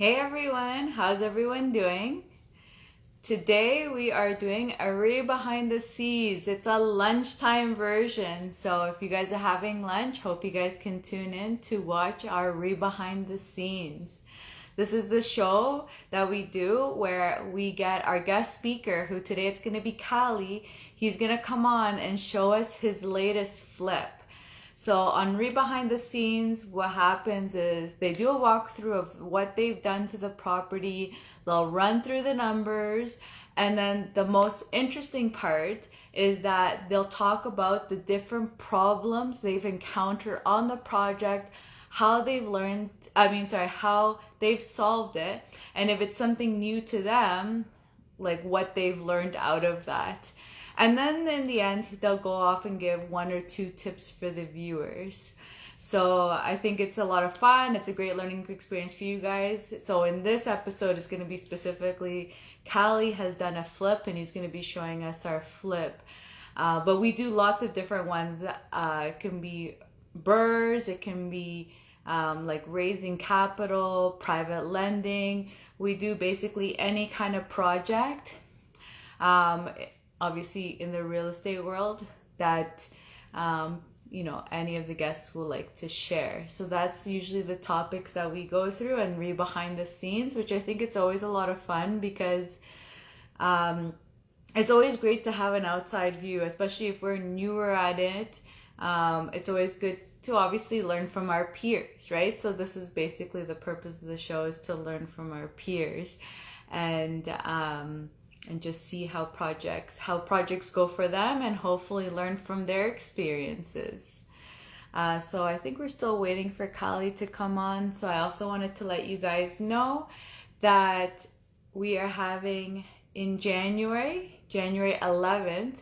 Hey everyone, how's everyone doing? Today we are doing a REI behind the scenes. It's a lunchtime version. So if you guys are having lunch, hope you guys can tune in to watch our REI behind the scenes. This is the show that we do where we get our guest speaker, who today it's going to be Cali. He's going to come on and show us his latest flip. So on Read Behind the Scenes, what happens is they do a walkthrough of what they've done to the property. They'll run through the numbers. And then the most interesting part is that they'll talk about the different problems they've encountered on the project, how they've learned, how they've solved it. And if it's something new to them, like what they've learned out of that. And then in the end, they'll go off and give one or two tips for the viewers. So I think it's a lot of fun. It's a great learning experience for you guys. So in this episode, it's going to be specifically, Cali has done a flip and he's going to be showing us our flip. But we do lots of different ones. It can be BRRRs, it can be like raising capital, private lending. We do basically any kind of project. Obviously in the real estate world that any of the guests will like to share. So that's usually the topics that we go through and read behind the scenes, which I think it's always a lot of fun because it's always great to have an outside view, especially if we're newer at it. It's always good to obviously learn from our peers, right? So this is basically the purpose of the show, is to learn from our peers and just see how projects go for them and hopefully learn from their experiences. So I think we're still waiting for Cali to come on. So I also wanted to let you guys know that we are having in January 11th,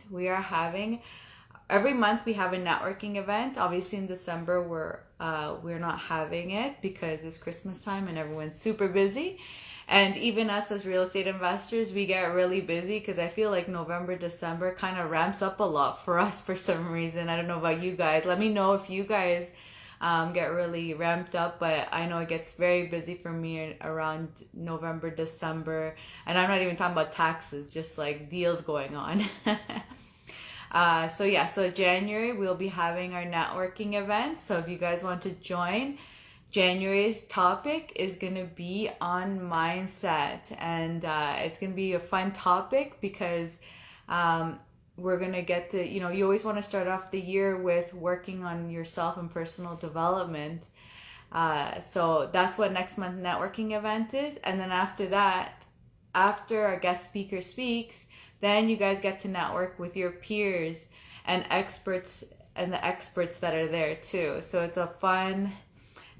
every month we have a networking event. Obviously in December we're not having it because it's Christmas time and everyone's super busy. And even us as real estate investors, we get really busy because I feel like November, December kind of ramps up a lot for us for some reason. I don't know about you guys. Let me know if you guys get really ramped up, but I know it gets very busy for me around November, December. And I'm not even talking about taxes, just like deals going on. So January, we'll be having our networking event. So if you guys want to join, January's topic is going to be on mindset, and it's going to be a fun topic because we're going to get to, you always want to start off the year with working on yourself and personal development. So that's what next month networking event is. And then after that, after our guest speaker speaks, then you guys get to network with your peers and experts and the experts that are there too. So it's a fun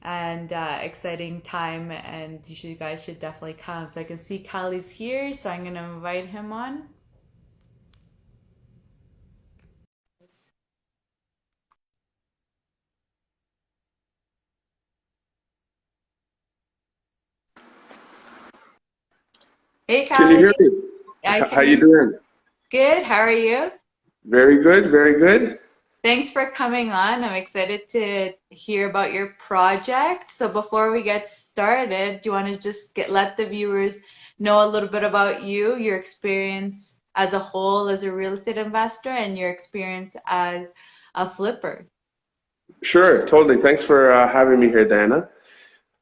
and exciting time, and you guys should definitely come. So I can see Cali's here, so I'm going to invite him on. Hey Can you Cali, hear me? I How can you hear. doing? Good, how are you? Very good, very good. Thanks for coming on. I'm excited to hear about your project. So before we get started, do you want to just let the viewers know a little bit about you, your experience as a whole as a real estate investor, and your experience as a flipper? Sure, totally. Thanks for having me here, Diana.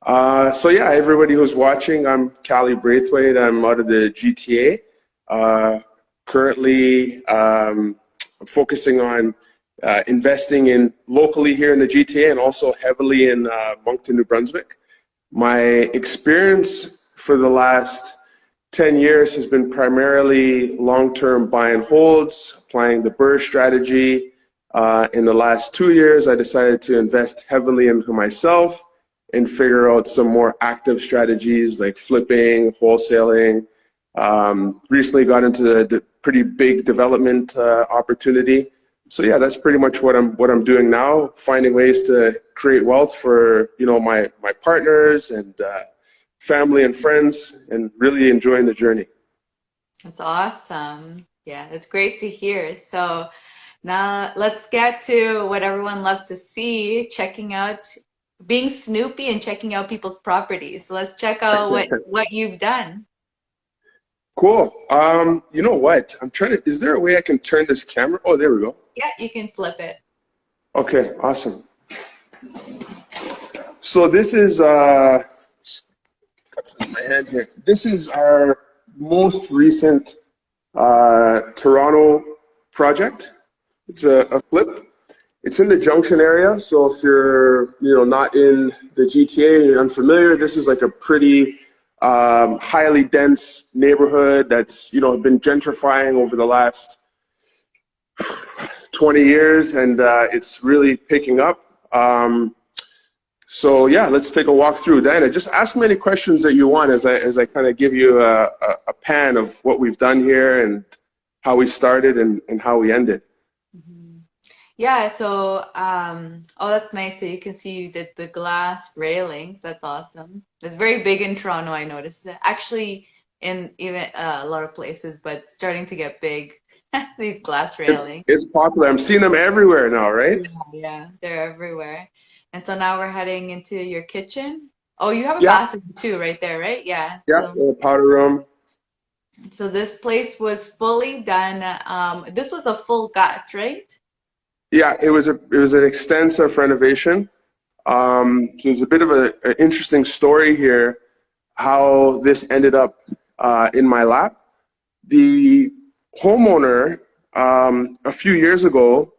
Everybody who's watching, I'm Cali Braithwaite. I'm out of the GTA. Currently focusing on investing in locally here in the GTA and also heavily in Moncton, New Brunswick. My experience for the last 10 years has been primarily long-term buy and holds, applying the BRRRR strategy. In the last 2 years, I decided to invest heavily into myself and figure out some more active strategies like flipping, wholesaling. Recently got into a pretty big development opportunity. So yeah, that's pretty much what I'm doing now, finding ways to create wealth for my partners and family and friends, and really enjoying the journey. That's awesome. Yeah, it's great to hear. So now let's get to what everyone loves to see, checking out being snoopy and checking out people's properties. So let's check out what you've done. Cool. You know what? I'm trying to, is there a way I can turn this camera? Oh, there we go. Yeah, you can flip it. Okay, awesome. So this is got some in my hand here. This is our most recent Toronto project. It's a flip. It's in the Junction area. So if you're, not in the GTA and you're unfamiliar, this is like a pretty highly dense neighborhood that's, been gentrifying over the last 20 years, and it's really picking up. So yeah, let's take a walk through. Diana, just ask me any questions that you want as I kind of give you a pan of what we've done here and how we started and how we ended. Yeah, so oh, that's nice. So you can see you did the glass railings. That's awesome. It's very big in Toronto, I noticed. Actually, in even a lot of places, but starting to get big. These glass railings. It's popular. I'm seeing them everywhere now, right? Yeah, they're everywhere. And so now we're heading into your kitchen. Oh, you have a Yeah, bathroom too, right there, right? Yeah. yeah. Powder room. So this place was fully done. This was a full gut, right? Yeah, it was an extensive renovation. So there's a bit of an interesting story here, how this ended up in my lap. The homeowner, a few years ago,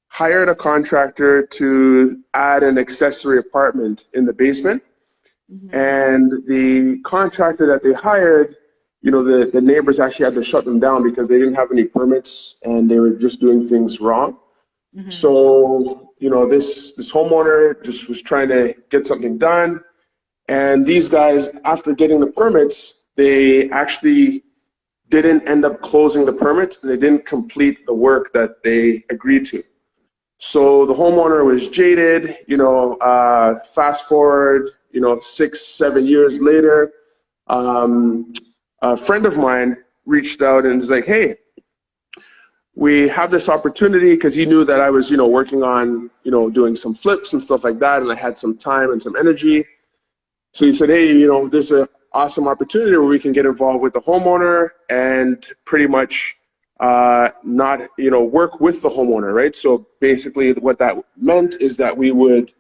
hired a contractor to add an accessory apartment in the basement. And the contractor that they hired, the neighbors actually had to shut them down because they didn't have any permits and they were just doing things wrong. So, this homeowner just was trying to get something done. And these guys, after getting the permits, they actually didn't end up closing the permits and they didn't complete the work that they agreed to. So the homeowner was jaded, fast forward, 6, 7 years later, a friend of mine reached out and was like, hey, we have this opportunity, because he knew that I was, working on, doing some flips and stuff like that. And I had some time and some energy. So he said, hey, there's an awesome opportunity where we can get involved with the homeowner and pretty much not, work with the homeowner, right? So basically what that meant is that we would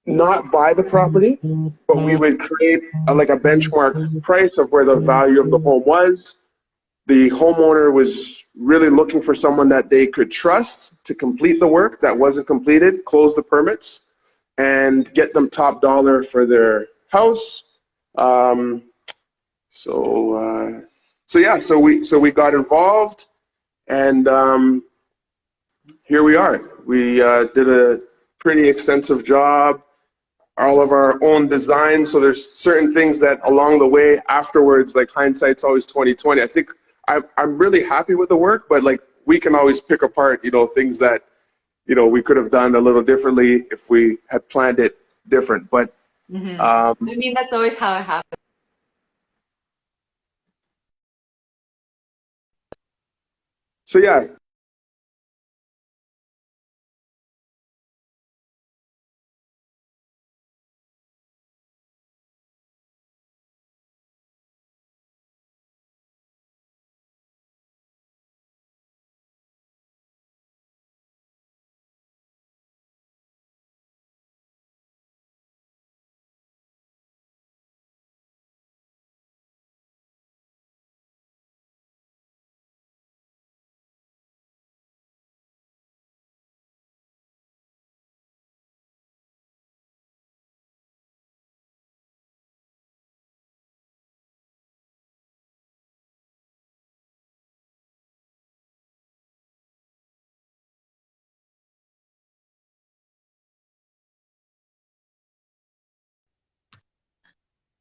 not buy the property, but we would create like a benchmark price of where the value of the home was. The homeowner was really looking for someone that they could trust to complete the work that wasn't completed, close the permits, and get them top dollar for their house. So we got involved, and here we are. We did a pretty extensive job, all of our own design. So there's certain things that along the way afterwards, like hindsight's always 2020. I think I'm really happy with the work, but like we can always pick apart, things that, we could have done a little differently if we had planned it different. But I mean, that's always how it happens. so yeah,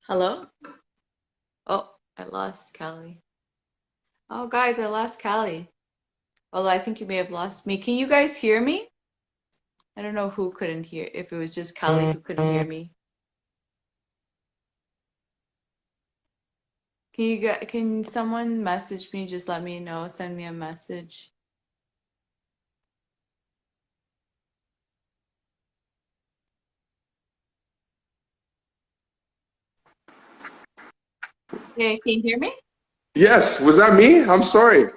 Hello? Oh, I lost Callie. Oh, guys, I lost Callie. Although I think you may have lost me. Can you guys hear me? I don't know who couldn't hear, if it was just Callie who couldn't hear me. Can someone message me? Just let me know. Send me a message. Okay, can you hear me? Yes, was that me? I'm sorry.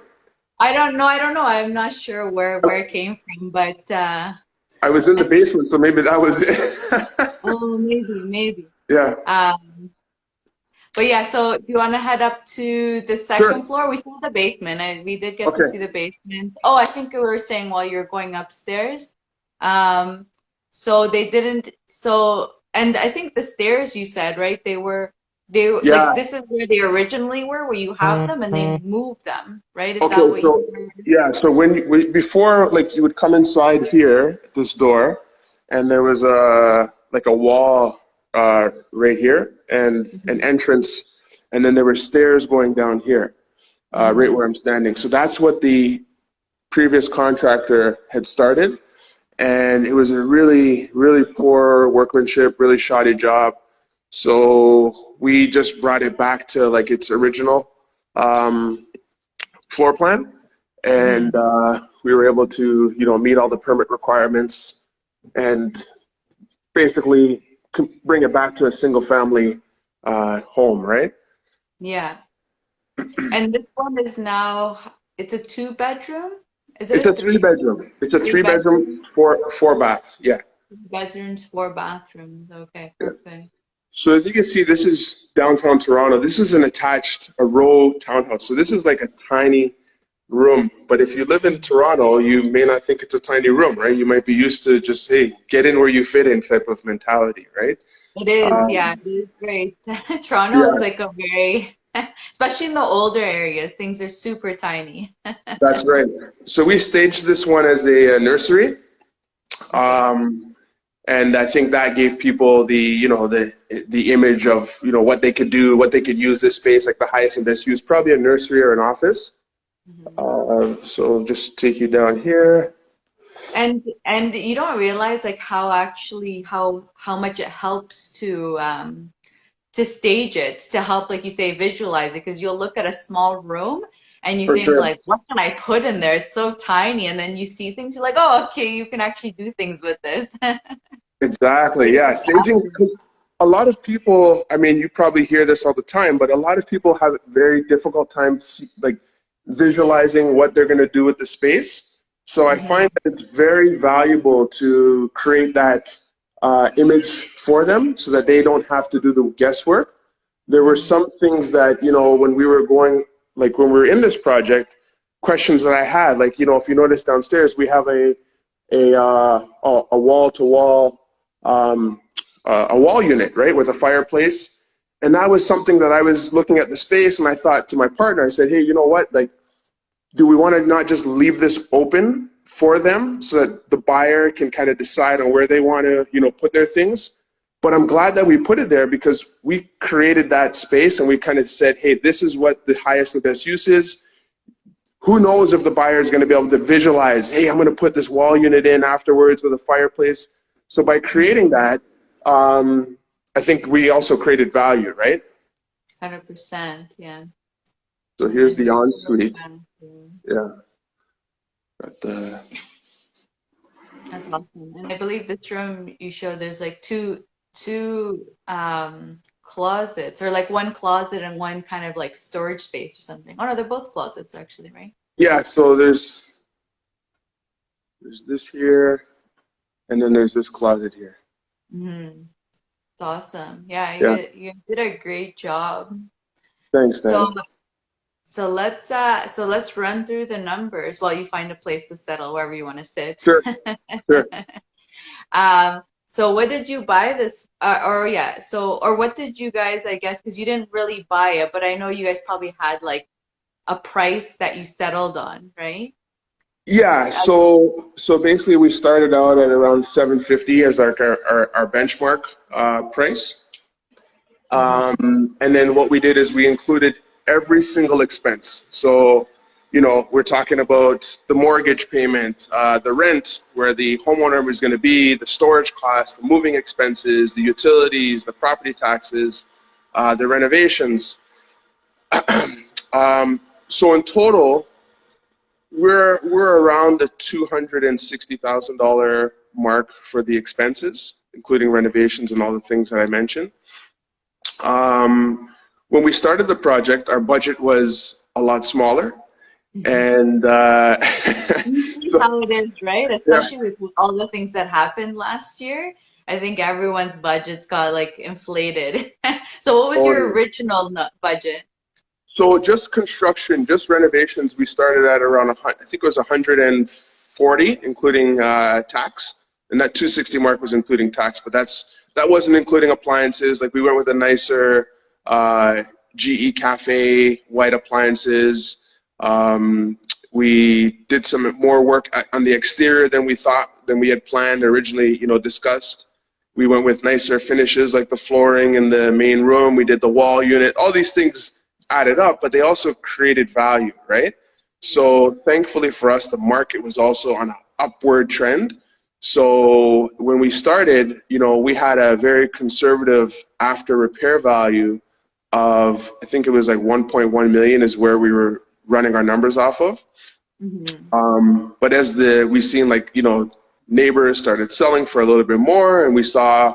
I don't know. I'm not sure where it came from, but I was in I the see. basement, so maybe that was it. Oh, maybe. Yeah, But yeah, so do you want to head up to the second sure. floor? We saw the basement. We did get to Okay. see the basement. Oh, I think we were saying while you're going upstairs. Um, so they didn't, so, and I think the stairs you said, right? Like Yeah. this is where they originally were you have them and they moved them, right? Is that Okay. what you So were? yeah. So before, like, you would come inside here, this door, and there was a wall right here and an Mhm. entrance, and then there were stairs going down here, right Mhm. where I'm standing. So that's what the previous contractor had started, and it was a really, really poor workmanship, really shoddy job. So we just brought it back to like its original um, floor plan, and Mhm. we were able to, meet all the permit requirements and basically bring it back to a single family home, right? Yeah. And this one is now, it's a two bedroom? Is it It's a a three three? bedroom. It's a Three three bedroom? bedroom, four baths. Yeah. Bedrooms, four bathrooms. Okay, Yeah. perfect. So as you can see, this is downtown Toronto. This is a row townhouse. So this is like a tiny room. But if you live in Toronto, you may not think it's a tiny room, right? You might be used to just, hey, get in where you fit in type of mentality, right? It is, yeah, Um, it is great. Toronto is yeah, like a very, especially in the older areas, things are super tiny. that's right. So we staged this one as a nursery. Okay. Um, and I think that gave people the image of, what they could do, what they could use this space, like the highest and best use, probably a nursery or an office. Mhm. So just take you down here. And you don't realize like how actually how much it helps to stage it, to help, like you say, visualize it, because you'll look at a small room and you For think sure. like, what can I put in there? It's so tiny, and then you see things, you're like, oh, okay, you can actually do things with this. Exactly. Yeah. Staging. A lot of people, I mean, you probably hear this all the time, but a lot of people have a very difficult time like visualizing what they're going to do with the space. So I find Hmm. that it's very valuable to create that image for them so that they don't have to do the guesswork. There were Hmm. some things that, when we were when we were in this project, questions that I had, like, if you notice downstairs, we have a wall to wall a wall unit, right, with a fireplace. And that was something that I was looking at the space, and I thought to my partner, I said, hey, you know what? Like, do we want to not just leave this open for them so that the buyer can kind of decide on where they want to, put their things? But I'm glad that we put it there because we created that space and we kind of said, hey, this is what the highest and best use is. Who knows if the buyer is going to be able to visualize, hey, I'm going to put this wall unit in afterwards with a fireplace. So by creating that, I think we also created value, right? 100%, yeah. So And here's then the here's the little ensuite. bathroom. Yeah. Got the, That's awesome. And I believe this room you showed, there's like two closets, or like one closet and one kind of like storage space or something. Oh no, they're both closets actually, right? yeah, so there's this here, and then there's this closet here. Mm-hmm. It's awesome. Yeah, Yeah. you did a great job. Thanks, So man. so let's run through the numbers while you find a place to settle wherever you want to sit. Sure, sure. So what did you buy this or yeah, so or what did you guys, I guess, because you didn't really buy it, but I know you guys probably had like a price that you settled on, right? Yeah, so basically we started out at around 750 as our benchmark price. Mm-hmm. And then what we did is we included every single expense. So, we're talking about the mortgage payment, the rent, where the homeowner was going to be, the storage cost, the moving expenses, the utilities, the property taxes, the renovations. So in total, we're around the $260,000 mark for the expenses, including renovations and all the things that I mentioned. Um, when we started the project, our budget was a lot smaller. And How it is, right? yeah, Especially with all the things that happened last year. I think everyone's budgets got like inflated. So what was your totally. original budget? So just construction, just renovations, we started at around, I think it was 140, including tax. And that 260 mark was including tax, but that wasn't including appliances. Like we went with a nicer GE Cafe, white appliances. We did some more work on the exterior than we had planned originally, discussed. We went with nicer finishes like the flooring in the main room. We did the wall unit. All these things added up, but they also created value, right? So thankfully for us, the market was also on an upward trend. So when we started, we had a very conservative after repair value of, I think it was like 1.1 million is where we were running our numbers off of. But as we seen neighbors started selling for a little bit more, and we saw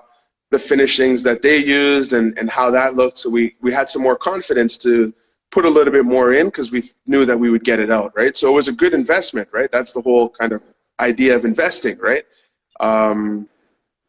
the finishings that they used and how that looked. So we had some more confidence to put a little bit more in because we knew that we would get it out, right? So it was a good investment, right? That's the whole kind of idea of investing, right?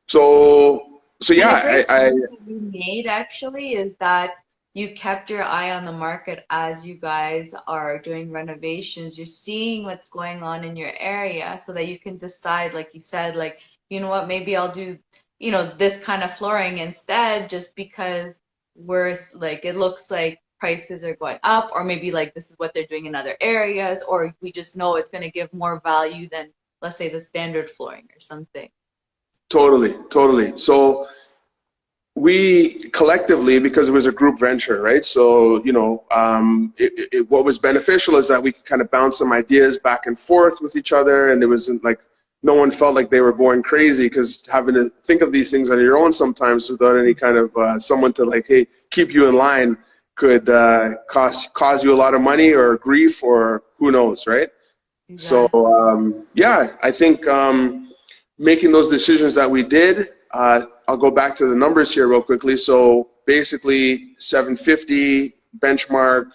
So yeah, I You made actually is that you kept your eye on the market as you guys are doing renovations. You're seeing what's going on in your area so that you can decide, like you said, like, you know what, maybe I'll do, this kind of flooring instead, just because we're like, it looks like prices are going up, or maybe like this is what they're doing in other areas, or we just know it's going to give more value than, let's say, the standard flooring or something. totally. So we collectively, because it was a group venture, right? So, what was beneficial is that we could kind of bounce some ideas back and forth with each other. And it wasn't like, no one felt like they were going crazy, because having to think of these things on your own sometimes without any kind of someone to like, hey, keep you in line could cause you a lot of money or grief or who knows, right? Exactly. So, yeah, I think making those decisions that we did, I'll go back to the numbers here real quickly. So basically 750 benchmark,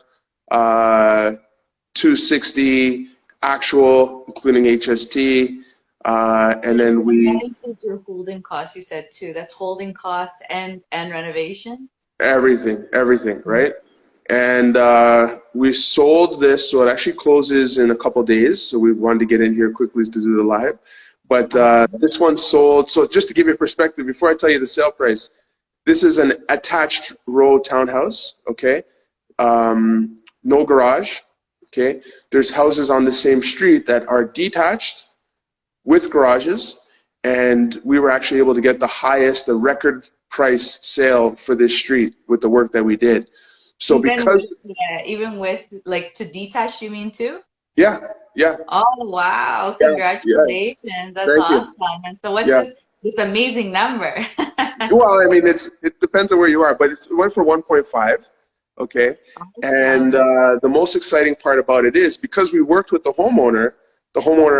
260 actual, including HST. And then That we, includes your holding costs, you said too. That's holding costs and renovation. everything, right? And we sold this, so it actually closes in a couple days. So we wanted to get in here quickly to do the live. But this one sold, so just to give you perspective, before I tell you the sale price, this is an attached row townhouse, okay? No garage, okay? There's houses on the same street that are detached with garages, and we were actually able to get the record price sale for this street with the work that we did. So Even with like to detach, you mean too? yeah, Oh wow! yeah, Congratulations, that's thank you. awesome. And so, what's Yeah. this amazing number? Well, I mean, it depends on where you are, but it went for 1.5, okay? And Awesome. the most exciting part about it is because we worked with the homeowner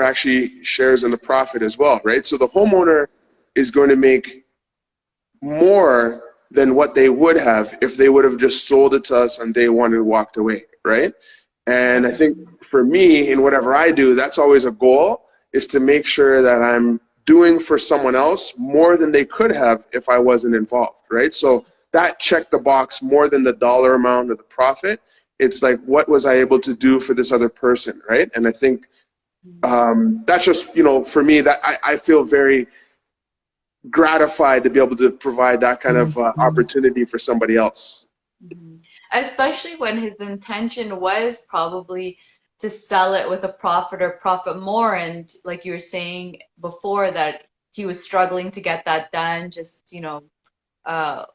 actually shares in the profit as well, right? So the homeowner is going to make more than what they would have if they would have just sold it to us on day one and walked away, right? And I think for me, in whatever I do, that's always a goal, is to make sure that I'm doing for someone else more than they could have if I wasn't involved, right? So that checked the box more than the dollar amount or the profit. It's like, what was I able to do for this other person, right? And I think that's just, for me, that I feel very gratified to be able to provide that kind of opportunity for somebody else. Mhm. Especially when his intention was probably to sell it with a profit or profit more. And like you were saying before, that he was struggling to get that done. Just,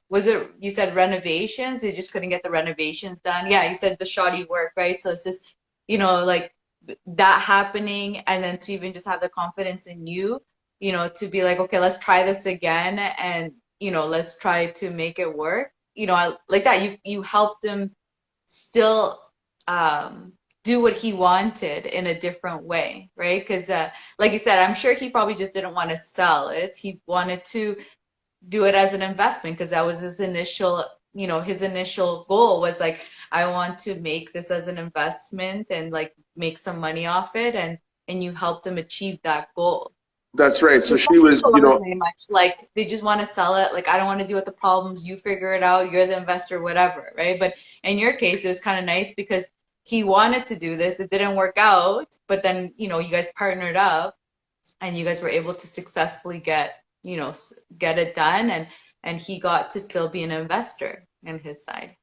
was it, you said renovations? He just couldn't get the renovations done. Yeah, you said the shoddy work, right? So it's just, like that happening. And then to even just have the confidence in you, to be like, okay, let's try this again. And, let's try to make it work. Like that, you helped him still do what he wanted in a different way, right? Because, like you said, I'm sure he probably just didn't want to sell it. He wanted to do it as an investment because that was his initial his initial goal was like, I want to make this as an investment and like make some money off it, and you helped him achieve that goal. That's right. So Some she was, people aren't very much like they just want to sell it. Like, I don't want to deal with the problems. You figure it out. You're the investor, whatever, right? But in your case, it was kind of nice because he wanted to do this. It didn't work out, but then, you guys partnered up and you guys were able to successfully get it done, and he got to still be an investor in his side.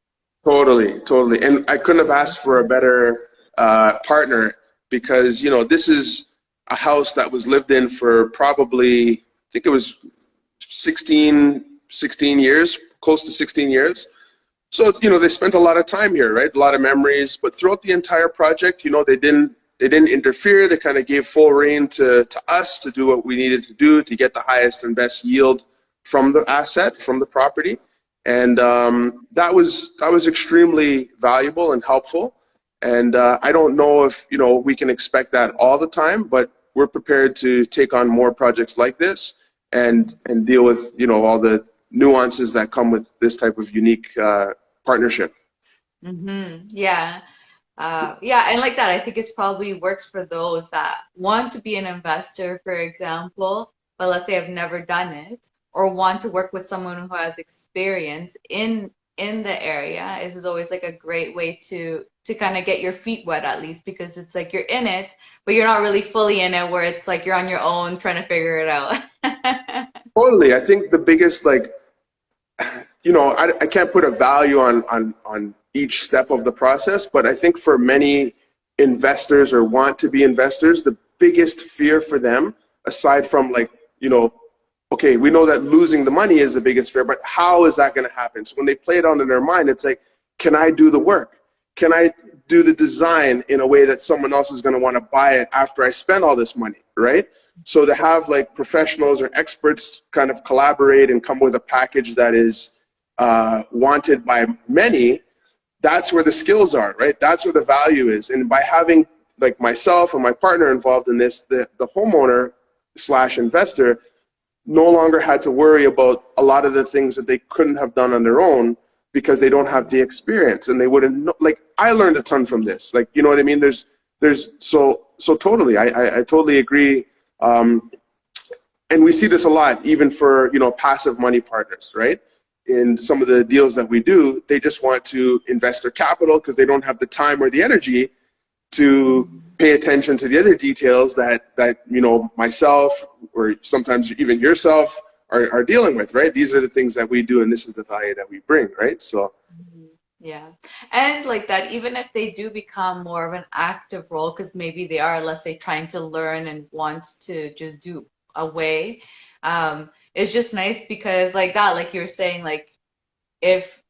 totally, totally. And I couldn't have asked for a better partner because, this is a house that was lived in for probably, I think it was 16 years, close to 16 years. So, they spent a lot of time here, right? A lot of memories, but throughout the entire project, they didn't interfere. They kind of gave full reign to us to do what we needed to do to get the highest and best yield from the asset, from the property. And that was extremely valuable and helpful. And I don't know if, we can expect that all the time, but we're prepared to take on more projects like this and deal with, all the nuances that come with this type of unique partnership. Yeah. Yeah, and like that, I think it's probably works for those that want to be an investor, for example, but let's say have never done it, or want to work with someone who has experience in the area. This is always like a great way to kind of get your feet wet at least, because it's like you're in it, but you're not really fully in it, where it's like you're on your own trying to figure it out. Totally. I think the biggest, like, I can't put a value on each step of the process, but I think for many investors or want to be investors, the biggest fear for them, aside from like, okay, we know that losing the money is the biggest fear, but how is that going to happen? So when they play it out in their mind, it's like, can I do the work? Can I do the design in a way that someone else is going to want to buy it after I spend all this money, right? So to have like professionals or experts kind of collaborate and come with a package that is wanted by many, that's where the skills are, right? That's where the value is. And by having like myself and my partner involved in this, the homeowner / investor no longer had to worry about a lot of the things that they couldn't have done on their own because they don't have the experience, and they wouldn't know. Like, I learned a ton from this. Like, you know what I mean? There's so totally. I totally agree. And we see this a lot, even for, passive money partners, right? In some of the deals that we do, they just want to invest their capital because they don't have the time or the energy to pay attention to the other details that myself or sometimes even yourself are dealing with, right? These are the things that we do, and this is the value that we bring, right? So Yeah. And like that, even if they do become more of an active role, because maybe they are, let's say, trying to learn and want to just do away, it's just nice because like that, like you're saying, if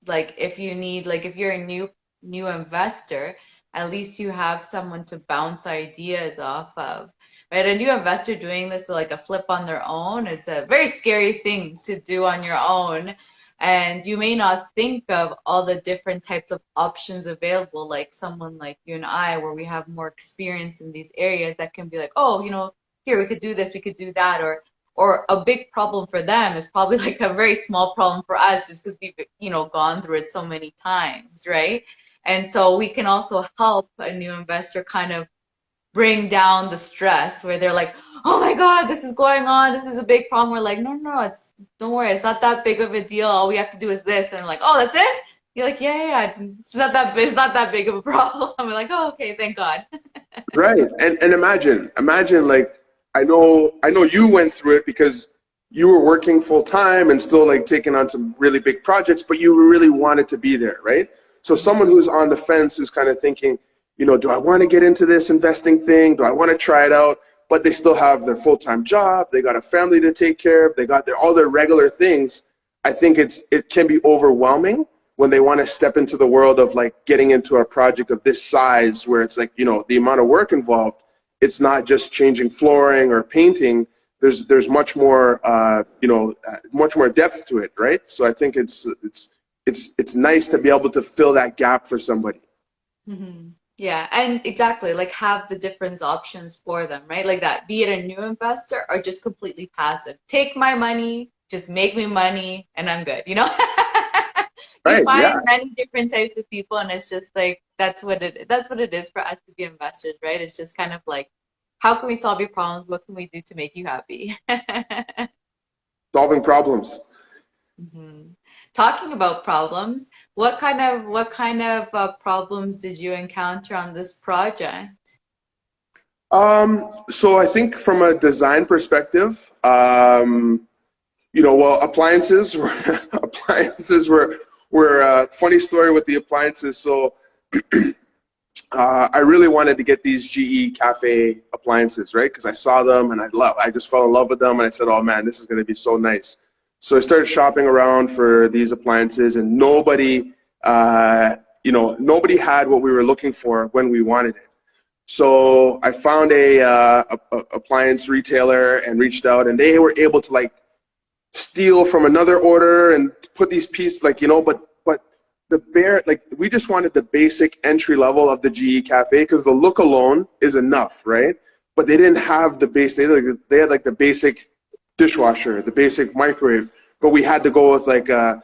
if you need, like if you're a new investor, at least you have someone to bounce ideas off of. Right? A new investor doing this like a flip on their own, it's a very scary thing to do on your own. And you may not think of all the different types of options available, like someone like you and I, where we have more experience in these areas that can be like, oh, here we could do this, we could do that, or a big problem for them is probably like a very small problem for us just because we've, gone through it so many times, right? And so we can also help a new investor kind of bring down the stress where they're like, oh my God, this is going on. This is a big problem. We're like, no, no, don't worry. It's not that big of a deal. All we have to do is this. And like, oh, that's it? You're like, yeah. It's not that big of a problem. We're like, oh, okay, thank God. right. And imagine like, I know you went through it because you were working full time and still like taking on some really big projects, but you really wanted to be there, right? So someone who's on the fence, who's kind of thinking, do I want to get into this investing thing? Do I want to try it out? But they still have their full-time job. They got a family to take care of. They got all their regular things. I think it can be overwhelming when they want to step into the world of like getting into a project of this size, where it's like, the amount of work involved. It's not just changing flooring or painting. There's much more, much more depth to it, right? So I think it's nice to be able to fill that gap for somebody. Mm-hmm. Yeah, and exactly, like have the different options for them, right? Like that, be it a new investor or just completely passive. Take my money, just make me money, and I'm good, you Right. Yeah. find many different types of people, and it's just like that's what it is for us to be investors, right? It's just kind of like, how can we solve your problems? What can we do to make you happy? Solving problems. Mhm. Talking about problems, what kind of problems did you encounter on this project? So I think from a design perspective, well, appliances were appliances were funny story with the appliances. So I really wanted to get these GE Cafe appliances, right? Because I saw them and I just fell in love with them, and I said, oh man, this is going to be so nice. So I started shopping around for these appliances, and nobody had what we were looking for when we wanted it. So I found a appliance retailer and reached out, and they were able to like steal from another order and put these pieces but we just wanted the basic entry level of the GE Cafe because the look alone is enough, right? But they didn't have the base. They had like the basic dishwasher, the basic microwave, but we had to go with like a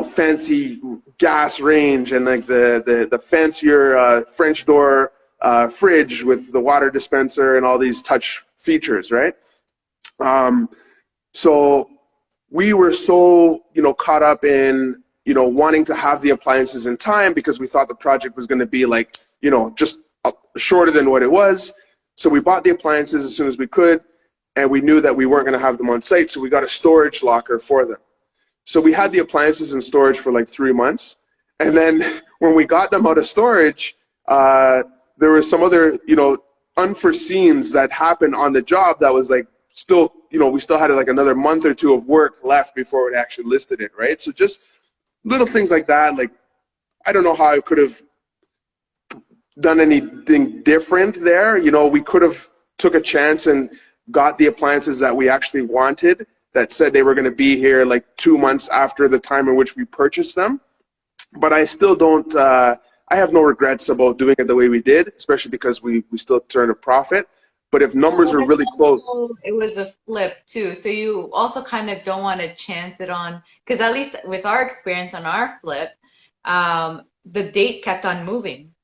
fancy gas range and like the fancier French door fridge with the water dispenser and all these touch features, right? So we were so caught up in wanting to have the appliances in time because we thought the project was going to be like just shorter than what it was. So we bought the appliances as soon as we could, and we knew that we weren't going to have them on site, so we got a storage locker for them. So we had the appliances in storage for like 3 months, and then when we got them out of storage, there were some other unforeseens that happened on the job that was like still we still had like another month or two of work left before it actually listed it, right? So just little things like that. Like I don't know how I could have done anything different there. We could have took a chance and got the appliances that we actually wanted that said they were going to be here like 2 months after the time in which we purchased them. But I still don't, I have no regrets about doing it the way we did, especially because we still turned a profit. But if numbers are really close. It was a flip too. So you also kind of don't want to chance it on, because at least with our experience on our flip, the date kept on moving.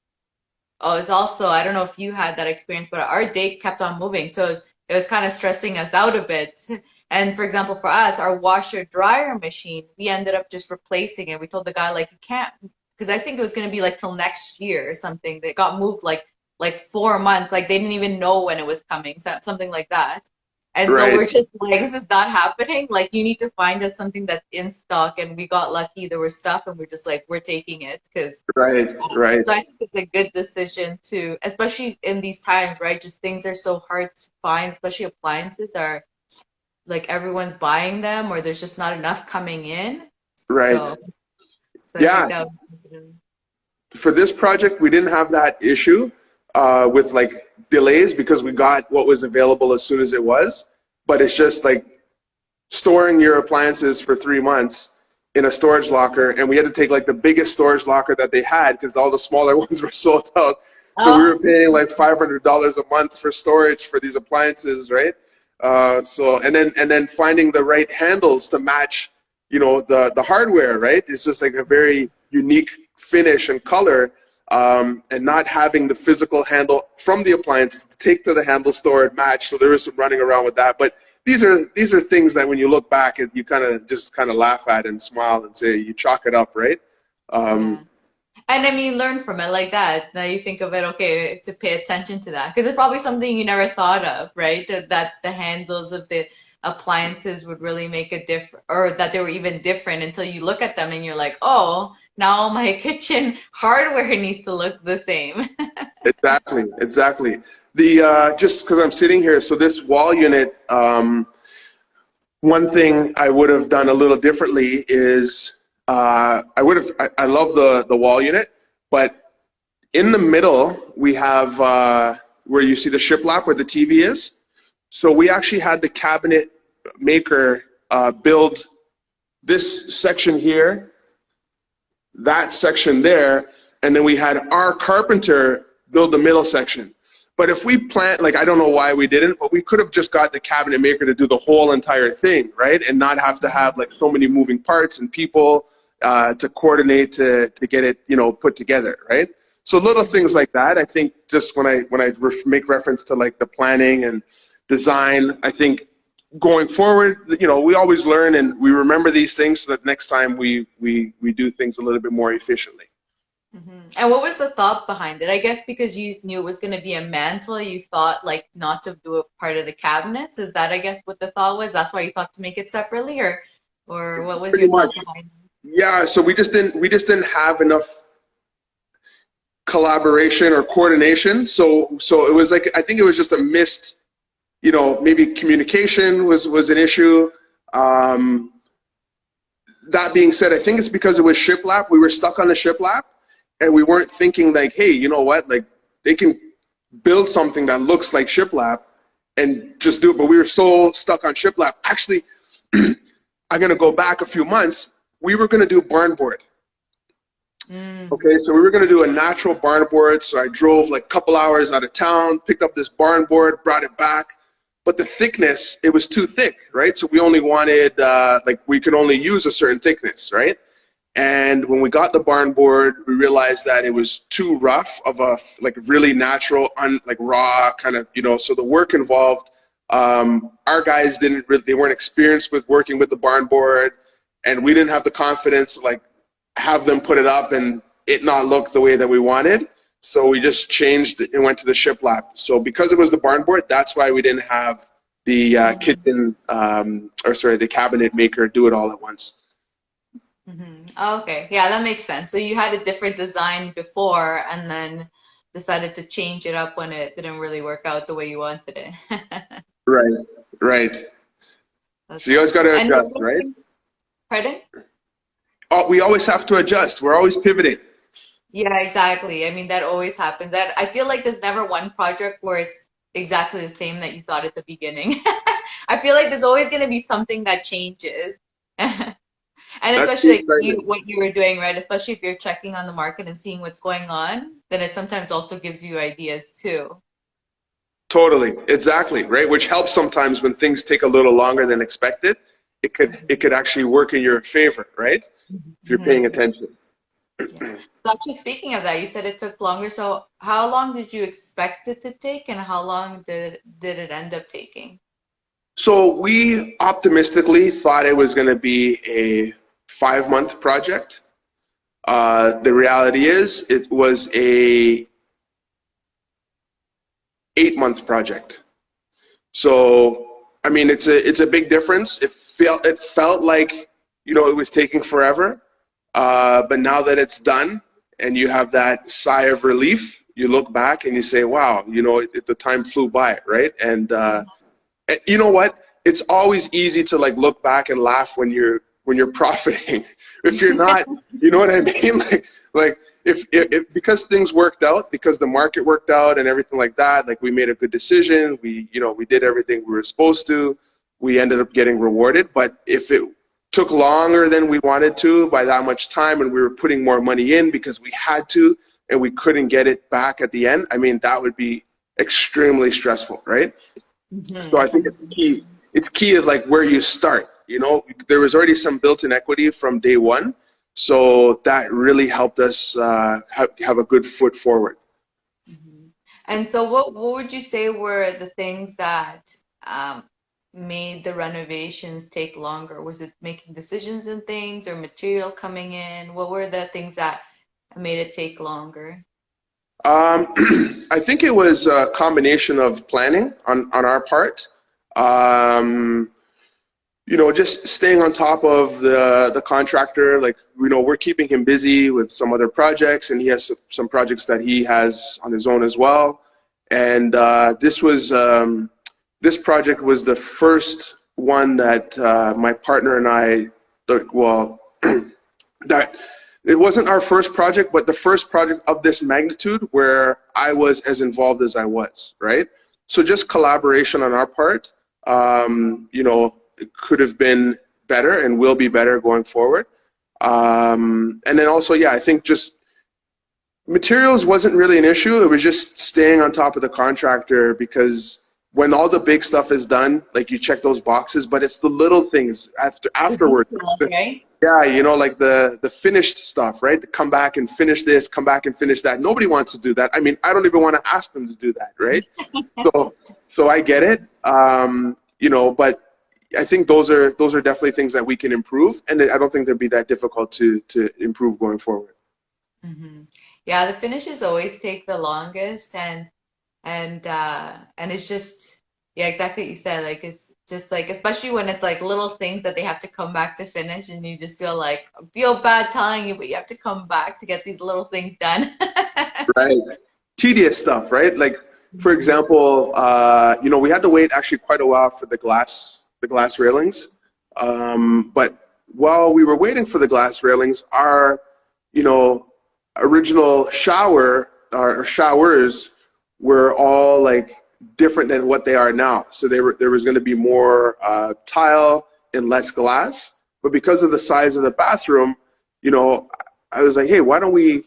Oh, it's also, I don't know if you had that experience, but our date kept on moving. So it was kind of stressing us out a bit. And for example, for us, our washer dryer machine, we ended up just replacing it. We told the guy, like, you can't, because I think it was going to be like till next year or something. They got moved like 4 months. Like they didn't even know when it was coming, so something like that. And so we're just like, this is not happening. Like you need to find us something that's in stock. And we got lucky. There was stuff, and we're just like, we're taking it because Right. So I think it's a good decision to, especially in these times, right? Just things are so hard to find, especially appliances are like everyone's buying them, or there's just not enough coming in. Right. So I Yeah. think that was, For this project, we didn't have that issue with like delays because we got what was available as soon as it was. But it's just like storing your appliances for 3 months in a storage locker, and we had to take like the biggest storage locker that they had because all the smaller ones were sold out. So we were paying like $500 a month for storage for these appliances, right? And then finding the right handles to match, the hardware, right? It's just like a very unique finish and color, and not having the physical handle from the appliance to take to the handle store and match. So there was some running around with that, but these are things that when you look back, you kind of laugh at and smile and say you chalk it up, right? yeah. And I mean, learn from it like that. Now you think of it, okay, to pay attention to that. Because it's probably something you never thought of, right? That the handles of the appliances would really make a difference, or that they were even different until you look at them and you're like, oh, now my kitchen hardware needs to look the same. Exactly. The just because I'm sitting here, so this wall unit, one thing I would have done a little differently is I love the wall unit, but in the middle we have where you see the shiplap where the TV is. So we actually had the cabinet maker build this section here, that section there, and then we had our carpenter build the middle section. But if we plant, like, I don't know why we didn't, but we could have just got the cabinet maker to do the whole entire thing, right? And not have to have like so many moving parts and people to coordinate to get it, put together, right? So little things like that. I think just when I make reference to like the planning and design, I think going forward, we always learn and we remember these things so that next time we do things a little bit more efficiently. Mm-hmm. And what was the thought behind it? I guess because you knew it was going to be a mantle, you thought like not to do it part of the cabinets. Is that, I guess, what the thought was? That's why you thought to make it separately, or what was your thought behind it? Yeah, so we just didn't have enough collaboration or coordination. So it was like, I think it was just a missed, maybe communication was an issue. That being said, I think it's because it was shiplap. We were stuck on the shiplap. And we weren't thinking like, hey, you know what? Like they can build something that looks like shiplap and just do it. But we were so stuck on shiplap. Actually, I'm going to go back a few months. We were going to do barn board. Okay, so we were going to do a natural barn board. So I drove like a couple hours out of town, picked up this barn board, brought it back. But the thickness, it was too thick, right? So we only wanted, we could only use a certain thickness, right? And when we got the barn board, we realized that it was too rough of a really natural, raw kind of, so the work involved, our guys they weren't experienced with working with the barn board, and we didn't have the confidence to have them put it up and it not look the way that we wanted. So we just changed and went to the shiplap. So because it was the barn board, that's why we didn't have the the cabinet maker do it all at once. Mm-hmm. Oh, okay. Yeah, that makes sense. So you had a different design before and then decided to change it up when it didn't really work out the way you wanted it. Right. So you always got to adjust, right? Pardon? Oh, we always have to adjust. We're always pivoting. Yeah, exactly. I mean, that always happens. I feel like there's never one project where it's exactly the same that you thought at the beginning. I feel like there's always going to be something that changes. And especially what you were doing, right? Especially if you're checking on the market and seeing what's going on, then it sometimes also gives you ideas too. Totally, exactly, right? Which helps sometimes when things take a little longer than expected. It could actually work in your favor, right? If you're paying attention. Yeah. So actually, speaking of that, you said it took longer. So how long did you expect it to take, and how long did it end up taking? So we optimistically thought it was going to be a 5-month project. The reality is it was a 8-month project. So, I mean, it's a big difference. It felt like, it was taking forever. But now that it's done and you have that sigh of relief, you look back and you say, wow, the time flew by, right? And you know what? It's always easy to look back and laugh when you're profiting. If you're not, you know what I mean? If because things worked out, because the market worked out and everything like that, we made a good decision. We did everything we were supposed to. We ended up getting rewarded. But if it took longer than we wanted to by that much time, and we were putting more money in because we had to, and we couldn't get it back at the end, I mean, that would be extremely stressful, right? Mm-hmm. So I think it's key is where you start. There was already some built-in equity from day one, so that really helped us have a good foot forward. Mm-hmm. And so what would you say were the things that made the renovations take longer? Was it making decisions and things, or material coming in? What were the things that made it take longer? I think it was a combination of planning on our part. Just staying on top of the contractor. We're keeping him busy with some other projects, and he has some projects that he has on his own as well. And this project was the first one that my partner and I, that it wasn't our first project, but the first project of this magnitude where I was as involved as I was, right? So just collaboration on our part, it could have been better and will be better going forward. And then also, I think just materials wasn't really an issue. It was just staying on top of the contractor, because when all the big stuff is done, you check those boxes, but it's the little things afterward. Okay. Yeah, you know, like the finished stuff, right? To come back and finish this, come back and finish that. Nobody wants to do that. I mean, I don't even want to ask them to do that, right? So so I get it. You know, but I think those are definitely things that we can improve, and I don't think they'd be that difficult to improve going forward. Hmm. Yeah, the finishes always take the longest, and it's just, yeah, exactly what you said. Like it's just like, especially when it's like little things that they have to come back to finish, and you just feel bad telling you, but you have to come back to get these little things done. Right. Tedious stuff, right? Like, for example, you know, we had to wait actually quite a while for the glass railings. But while we were waiting for the glass railings, our, you know, original our showers were all like different than what they are now. So there was going to be more tile and less glass. But because of the size of the bathroom, you know, I was like, hey, why don't we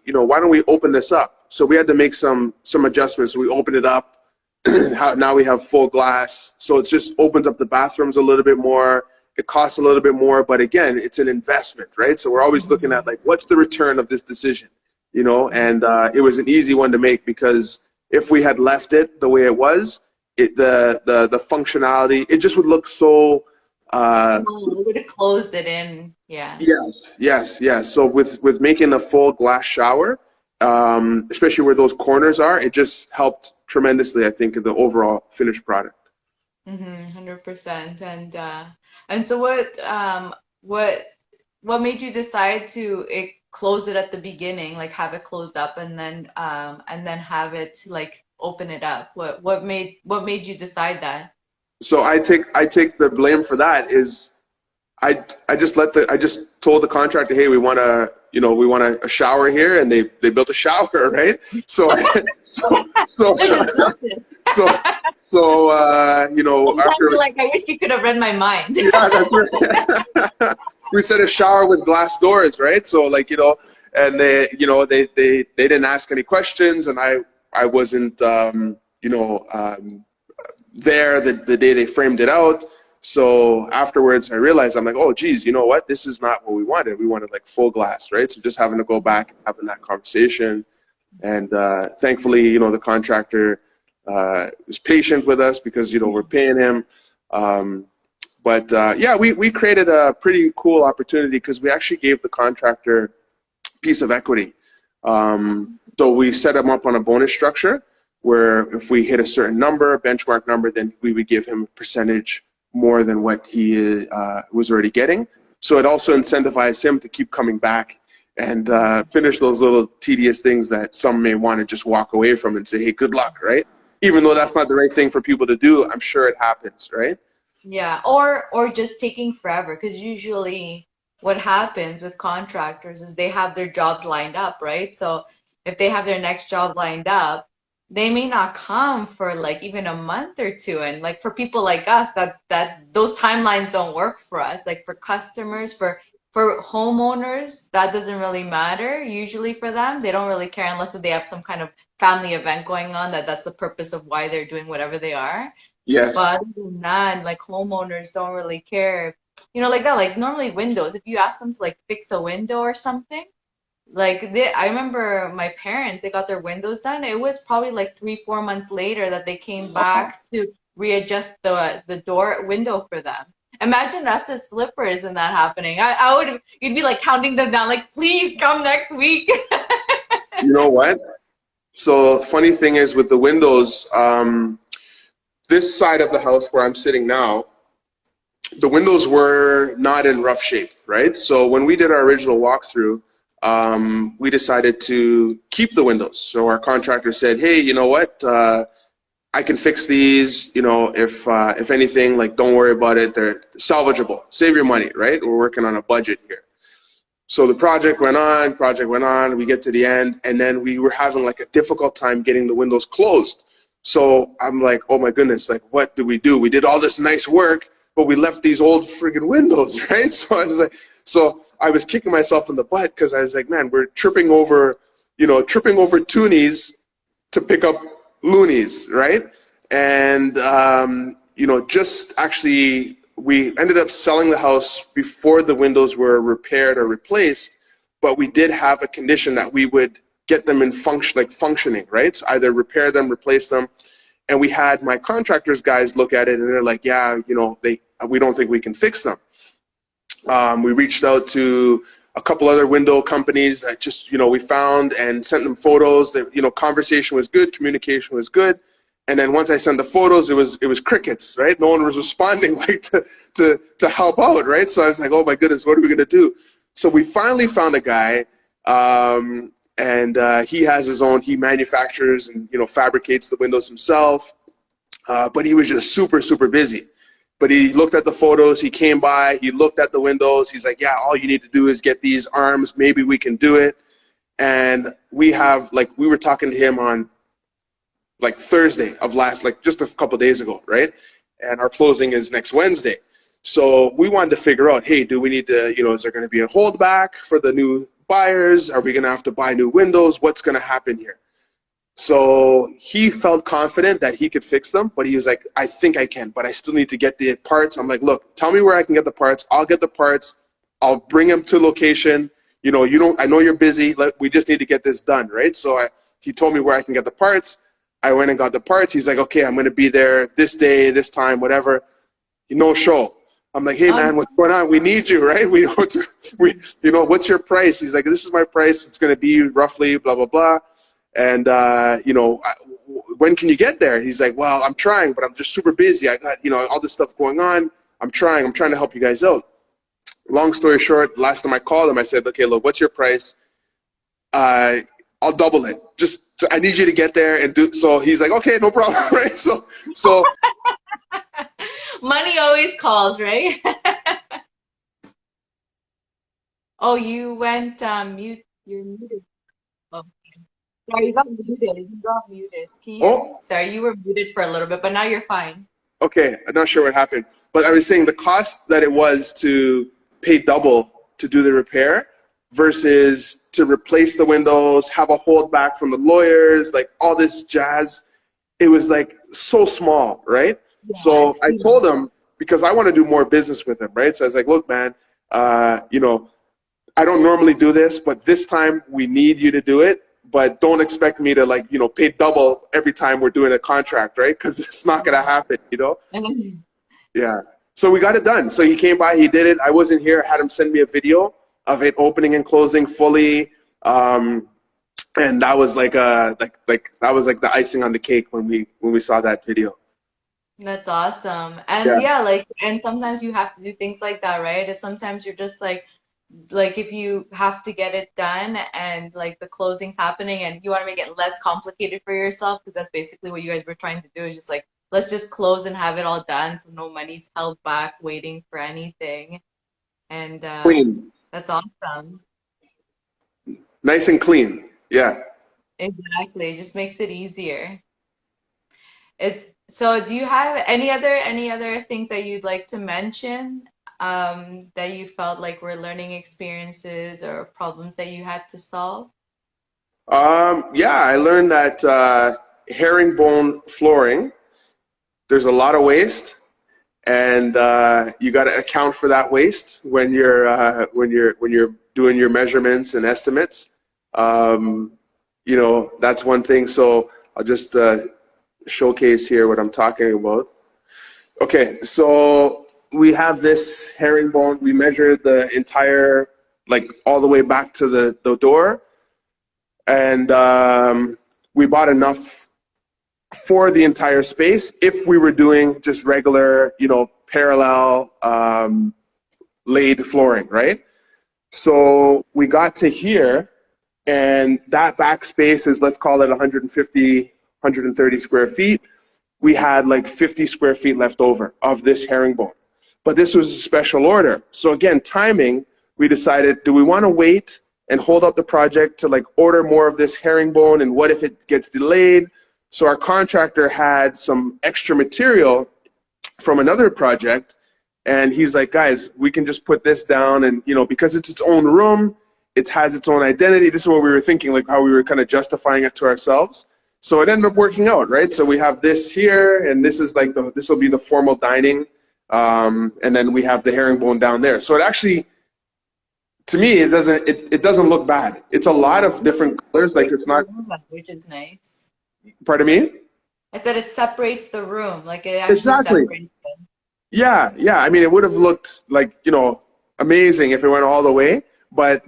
open this up? So we had to make some adjustments. We opened it up. Now we have full glass. So it just opens up the bathrooms a little bit more. It costs a little bit more, but again, it's an investment, right? So we're always looking at like, what's the return of this decision, you know? And it was an easy one to make, because if we had left it the way it was, the functionality, it just would look so. We would have closed it in. Yeah. Yes. So with making a full glass shower, especially where those corners are, it just helped tremendously, I think, in the overall finished product. 100%. And so what made you decide to close it at the beginning, like have it closed up and then have it like open it up? What made you decide that? So I take the blame for that. Is I just told the contractor, hey, we want a shower here, and they built a shower, right? So so you know, after, like, I wish you could have read my mind. yeah, that's right. We said a shower with glass doors, right? So like, you know, and they didn't ask any questions, and I wasn't there the day they framed it out. So afterwards I realized, I'm like, oh geez, you know what? This is not what we wanted. We wanted like full glass, right? So just having to go back and having that conversation. And thankfully, you know, the contractor was patient with us, because, you know, we're paying him. But yeah, we created a pretty cool opportunity, because we actually gave the contractor a piece of equity. So we set him up on a bonus structure, where if we hit a certain number, benchmark number, then we would give him a percentage more than what he was already getting. So it also incentivized him to keep coming back and finish those little tedious things that some may want to just walk away from and say, hey, good luck, right? Even though that's not the right thing for people to do, I'm sure it happens, right? Yeah, or just taking forever, because usually what happens with contractors is they have their jobs lined up, right? So if they have their next job lined up, they may not come for like even a month or two. And like for people like us, that those timelines don't work for us. Like for customers, for homeowners, that doesn't really matter usually for them. They don't really care unless they have some kind of family event going on, that's the purpose of why they're doing whatever they are. Yes. But other than that, like homeowners don't really care. You know, like that, like normally windows, if you ask them to like fix a window or something, like I remember my parents, they got their windows done. It was probably like 3-4 months later that they came back to readjust the door window for them. Imagine us as flippers and that happening. You'd be like counting them down, like, please come next week. You know what? So funny thing is with the windows, this side of the house where I'm sitting now, the windows were not in rough shape, right? So when we did our original walkthrough, we decided to keep the windows. So our contractor said, hey, you know what? I can fix these, you know, if anything, like, don't worry about it. They're salvageable. Save your money, right? We're working on a budget here. So the project went on, we get to the end, and then we were having like a difficult time getting the windows closed. So I'm like, oh my goodness, like, what do? We did all this nice work, but we left these old friggin' windows, right? So I was kicking myself in the butt, because I was like, man, we're tripping over toonies to pick up loonies, right? And, you know, just actually we ended up selling the house before the windows were repaired or replaced, but we did have a condition that we would get them in functioning, right? So either repair them, replace them. And we had my contractors guys look at it, and they're like, yeah, you know, we don't think we can fix them. We reached out to a couple other window companies that just, you know, we found and sent them photos. That, you know, conversation was good, communication was good. And then once I sent the photos, it was crickets, right? No one was responding like to help out, right? So I was like, oh my goodness, what are we gonna do? So we finally found a guy, and he has his own. He manufactures and, you know, fabricates the windows himself, but he was just super busy. But he looked at the photos. He came by. He looked at the windows. He's like, yeah, all you need to do is get these arms. Maybe we can do it. And we were talking to him on like Thursday of just a couple of days ago, right? And our closing is next Wednesday. So we wanted to figure out, hey, do we need to, you know, is there going to be a holdback for the new buyers? Are we going to have to buy new windows? What's going to happen here? So he felt confident that he could fix them, but he was like, I think I can, but I still need to get the parts. I'm like, look, tell me where I can get the parts. I'll get the parts. I'll bring them to location. You know, I know you're busy. We just need to get this done, right? So he told me where I can get the parts. I went and got the parts. He's like, okay, I'm going to be there this day, this time, whatever. No show. I'm like, hey man, what's going on? We need you, right? You know, what's your price? He's like, this is my price. It's going to be roughly blah, blah, blah. And, you know, when can you get there? He's like, well, I'm trying, but I'm just super busy. I got, you know, all this stuff going on. I'm trying to help you guys out. Long story short, last time I called him, I said, okay, look, what's your price? I'll double it. Just, I need you to get there and do. So he's like, okay, no problem, right? So money always calls, right? Oh, you went mute. You're muted. Oh, sorry, you got muted. Sorry, you were muted for a little bit, but now you're fine. Okay, I'm not sure what happened, but I was saying the cost that it was to pay double to do the repair versus to replace the windows, have a holdback from the lawyers, like all this jazz. It was like so small, right? Yeah, so I told him, because I want to do more business with him, right? So I was like, look, man, you know, I don't normally do this, but this time we need you to do it. But don't expect me to, like, you know, pay double every time we're doing a contract, right? Because it's not going to happen, you know? Yeah. So we got it done. So he came by, he did it. I wasn't here. I had him send me a video of it opening and closing fully. And that was like that was like the icing on the cake when we saw that video. That's awesome. And yeah, like, and sometimes you have to do things like that, right? And sometimes you're just like if you have to get it done and like the closing's happening and you want to make it less complicated for yourself, because that's basically what you guys were trying to do, is just like, let's just close and have it all done so no money's held back waiting for anything. And clean. That's awesome. Nice and clean. Yeah. Exactly. It just makes it easier. So do you have any other things that you'd like to mention that you felt like were learning experiences or problems that you had to solve? Yeah, I learned that herringbone flooring, there's a lot of waste, and you got to account for that waste when you're doing your measurements and estimates. You know, that's one thing. So I'll just showcase here what I'm talking about. Okay, so we have this herringbone. We measured the entire, like all the way back to the door, and we bought enough for the entire space if we were doing just regular, you know, parallel laid flooring, right? So we got to here, and that back space is, let's call it 150, 130 square feet. We had like 50 square feet left over of this herringbone. But this was a special order. So again, timing, we decided, do we want to wait and hold up the project to like order more of this herringbone, and what if it gets delayed? So our contractor had some extra material from another project, and he's like, guys, we can just put this down, and, you know, because it's its own room, it has its own identity. This is what we were thinking, like how we were kind of justifying it to ourselves. So it ended up working out, right? So we have this here, and this is like this will be the formal dining And then we have the herringbone down there. So it actually, to me, it doesn't look bad. It's a lot of different colors. Like it's not, which is nice. pardon me? I said it separates the room, like it actually Exactly. separates them. Yeah, yeah. I mean, it would have looked like, amazing if it went all the way, but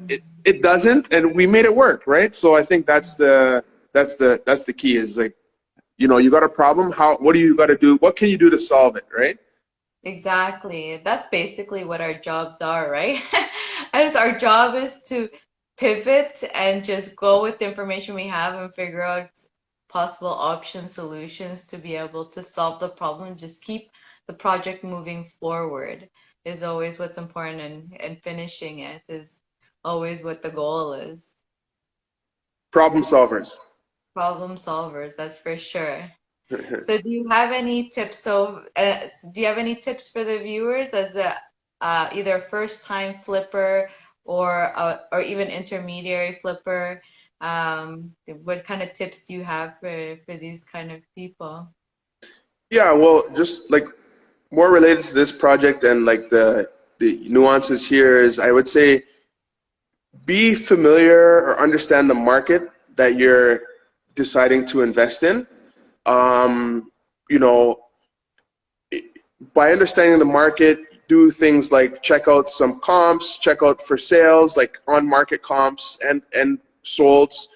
it doesn't, and we made it work, right? So I think that's the key is like, you got a problem, what do you got to do? What can you do to solve it, right? Exactly. That's basically what our jobs are, right? As our job is to pivot and just go with the information we have and figure out possible option solutions to be able to solve the problem, just keep the project moving forward is always what's important, and finishing it is always what the goal is. Problem solvers. Problem solvers, that's for sure. So do you have any tips? Do you have any tips for the viewers as a either first time flipper or even intermediary flipper? What kind of tips do you have for these kind of people? Yeah, well, just like more related to this project and like the nuances here is, I would say, be familiar or understand the market that you're deciding to invest in. You know, by understanding the market, do things like check out some comps, check out for sales, like on market comps and solds,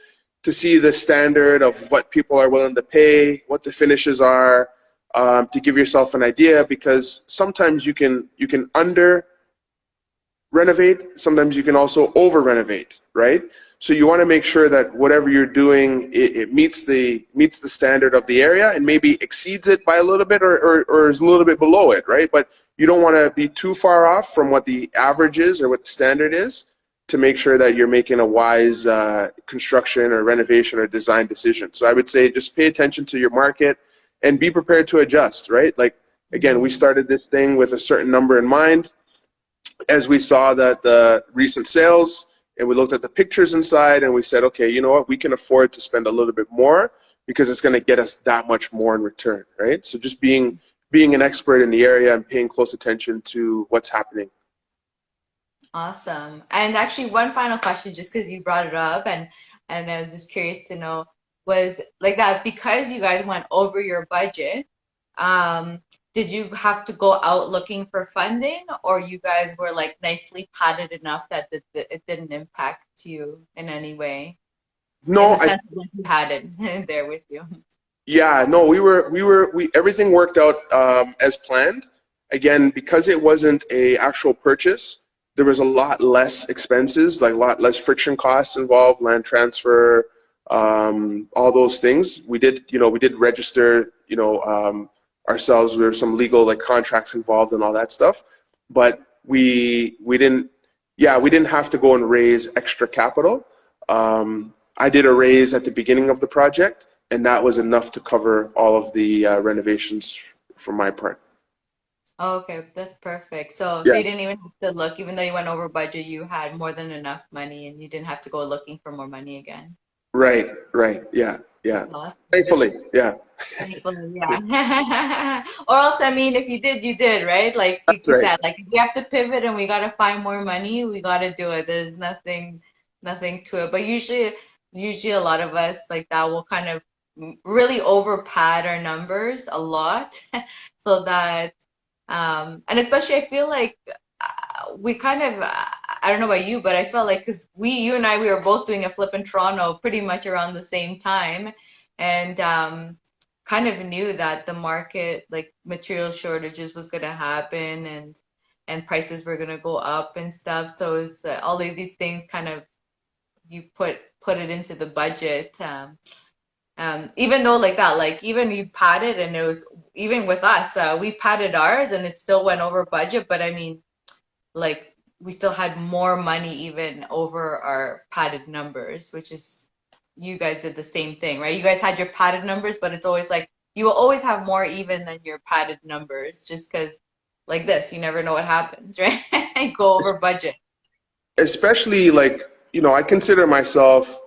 to see the standard of what people are willing to pay, what the finishes are, to give yourself an idea, because sometimes you can under renovate, sometimes you can also over renovate, right? So you want to make sure that whatever you're doing, it meets the standard of the area and maybe exceeds it by a little bit or is a little bit below it, right? But you don't want to be too far off from what the average is or what the standard is, to make sure that you're making a wise construction or renovation or design decision. So I would say just pay attention to your market and be prepared to adjust, right? Like, again, we started this thing with a certain number in mind. As we saw that the recent sales and we looked at the pictures inside and we said, okay, you know what, we can afford to spend a little bit more because it's going to get us that much more in return, right? So just being an expert in the area and paying close attention to what's happening. Awesome. And actually, one final question, just because you brought it up, and I was just curious to know, was like that because you guys went over your budget, did you have to go out looking for funding, or you guys were like nicely padded enough that it didn't impact you in any way? In No, the sense that you had it there with you. yeah, no, we everything worked out as planned. Again, because it wasn't a actual purchase, there was a lot less expenses, like a lot less friction costs involved, land transfer, all those things. We did register, ourselves. There were some legal like contracts involved and all that stuff, but we didn't have to go and raise extra capital. I did a raise at the beginning of the project, and that was enough to cover all of the renovations for my part. Oh, okay, that's perfect. So Yeah. you didn't even have to look, even though you went over budget, you had more than enough money, and you didn't have to go looking for more money again. Right. Yeah. That's awesome. Thankfully, yeah. Thankfully, yeah. Or else, I mean, if you did, you did, right? Like That's you right. said, like if we have to pivot and we gotta find more money, we gotta do it. There's nothing to it. But usually a lot of us like that will kind of really over pad our numbers a lot, so that and especially I feel like we kind of I don't know about you, but I felt like because you and I, we were both doing a flip in Toronto pretty much around the same time, and kind of knew that the market, like material shortages, was going to happen, and prices were going to go up and stuff. So it's all of these things kind of you put it into the budget. Even though like that, like even you padded and it was even with us, we padded ours and it still went over budget. But I mean, like we still had more money even over our padded numbers, which is you guys did the same thing, right? You guys had your padded numbers, but it's always like you will always have more even than your padded numbers, just because like this, you never know what happens, right? Go over budget. Especially like, I consider myself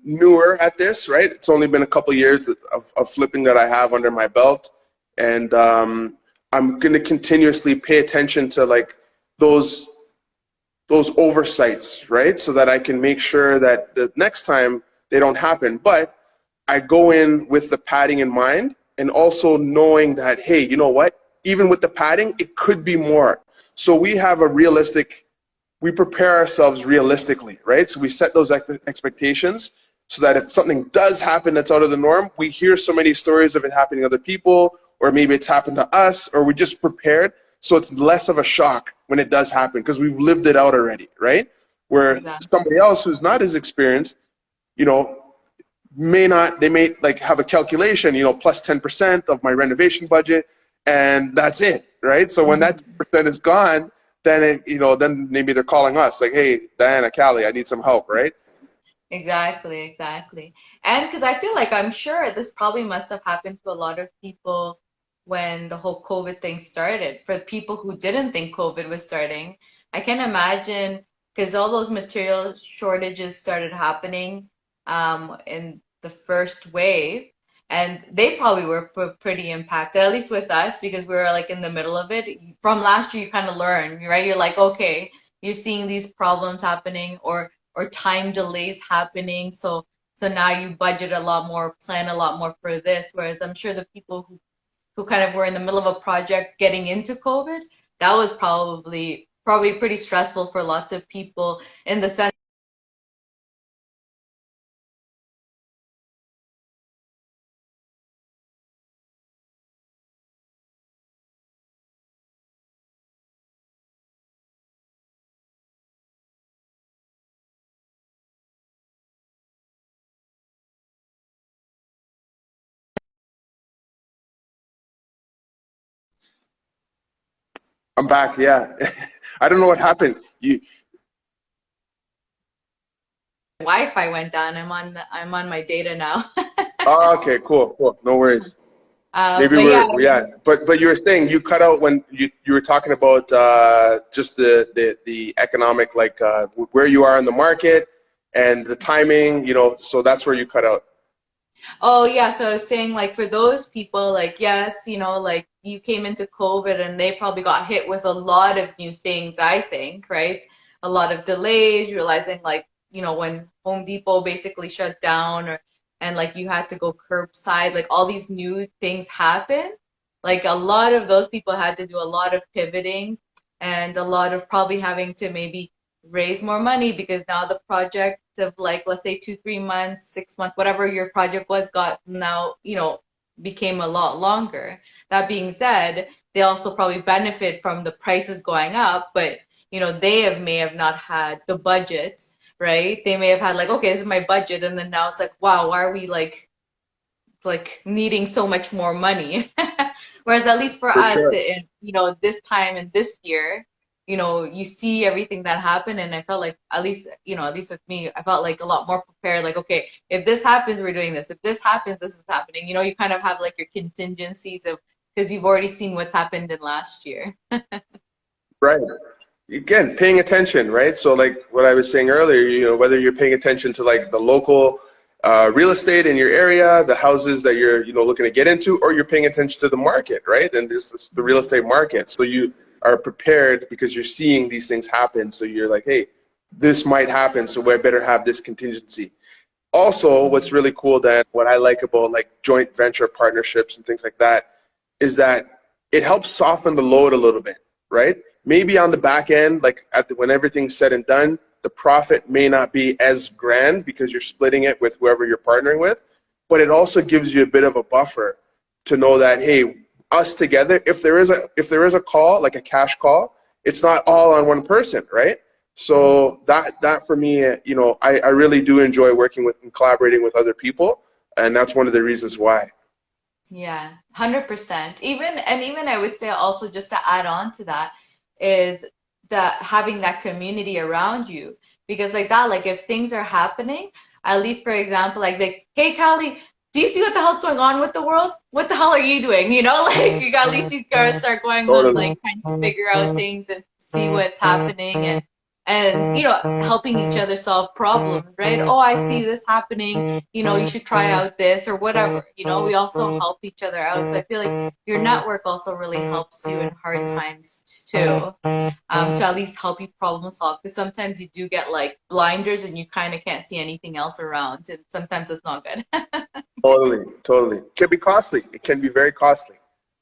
newer at this, right? It's only been a couple years of flipping that I have under my belt. And I'm going to continuously pay attention to like those oversights, right? So that I can make sure that the next time they don't happen. But I go in with the padding in mind and also knowing that, hey, you know what? Even with the padding, it could be more. So we have we prepare ourselves realistically, right? So we set those expectations so that if something does happen that's out of the norm, we hear so many stories of it happening to other people, or maybe it's happened to us, or we just prepared. So it's less of a shock when it does happen because we've lived it out already, right? Where somebody else who's not as experienced, you know, they may like have a calculation, you know, plus 10% of my renovation budget, and that's it, right? So when that 10% is gone, then then maybe they're calling us like, hey, Diana, Cali, I need some help, right? Exactly. And because I feel like I'm sure this probably must have happened to a lot of people when the whole COVID thing started. For people who didn't think COVID was starting, I can imagine because all those material shortages started happening in the first wave, and they probably were pretty impacted, at least with us, because we were like in the middle of it. From last year, you kind of learn, right? You're like, okay, you're seeing these problems happening, or time delays happening. So now you budget a lot more, plan a lot more for this. Whereas I'm sure the people who kind of were in the middle of a project getting into COVID, that was probably pretty stressful for lots of people in the sense. I'm back. Yeah. I don't know what happened. Wi-Fi went down. I'm on my data now. Oh, okay, cool. No worries. Maybe But yeah, yeah. But you were saying you cut out when you were talking about just the economic, like where you are in the market and the timing, you know, so that's where you cut out. oh yeah, so I was saying like for those people, like yes, like you came into COVID and they probably got hit with a lot of new things, I think, right? A lot of delays, realizing like, when Home Depot basically shut down and like you had to go curbside, like all these new things happen. Like a lot of those people had to do a lot of pivoting and a lot of probably having to maybe raise more money because now the project of like let's say 2 3 months 6 months whatever your project was got now became a lot longer. That being said, they also probably benefit from the prices going up, but may have not had the budget, right? They may have had like, okay, this is my budget, and then now it's like, wow, why are we like needing so much more money? Whereas at least for For us, sure. in this time and this year, you see everything that happened, and I felt like at least with me, I felt like a lot more prepared. Like, okay, if this happens, we're doing this. If this happens, this is happening. You kind of have like your contingencies of because you've already seen what's happened in last year. Right. Again, paying attention, right? So like what I was saying earlier, you know, whether you're paying attention to like the local real estate in your area, the houses that you're, you know, looking to get into, or you're paying attention to the market, right? And this is the real estate market. So you are prepared because you're seeing these things happen. So you're like, hey, this might happen, so I better have this contingency. Also, what's really cool, Dan, what I like about like joint venture partnerships and things like that is that it helps soften the load a little bit, right? Maybe on the back end, like when everything's said and done, the profit may not be as grand because you're splitting it with whoever you're partnering with, but it also gives you a bit of a buffer to know that, hey, us together, if there is a call, like a cash call, it's not all on one person, right? So that for me, you know, I really do enjoy working with and collaborating with other people, and that's one of the reasons why. Yeah, 100%. Even I would say also just to add on to that is that having that community around you. Because like that, like if things are happening, at least for example, like, hey Callie, do you see what the hell's going on with the world? What the hell are you doing? Like you got at least you gotta start going on Totally. like trying to figure out things and see what's happening. and helping each other solve problems, right? Oh, I see this happening, you should try out this or whatever. We also help each other out. So I feel like your network also really helps you in hard times too, to at least help you problem solve, because sometimes you do get like blinders and you kind of can't see anything else around, and sometimes it's not good. Totally. It can be costly. It can be very costly.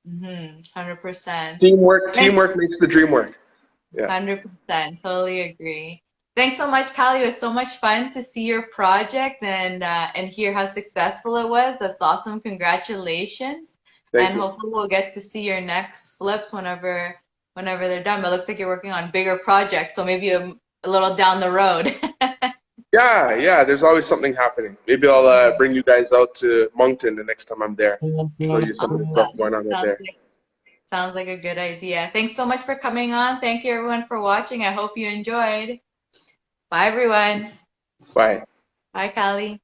100%. Teamwork makes the dream work. Yeah. 100%. Totally agree. Thanks so much, Cali. It was so much fun to see your project and hear how successful it was. That's awesome. Congratulations. Thank you. Hopefully we'll get to see your next flips whenever they're done. But it looks like you're working on bigger projects, so maybe a little down the road. Yeah. There's always something happening. Maybe I'll bring you guys out to Moncton the next time I'm there. Show you some of the stuff going on out there. Sounds like a good idea. Thanks so much for coming on. Thank you, everyone, for watching. I hope you enjoyed. Bye, everyone. Bye. Bye, Cali.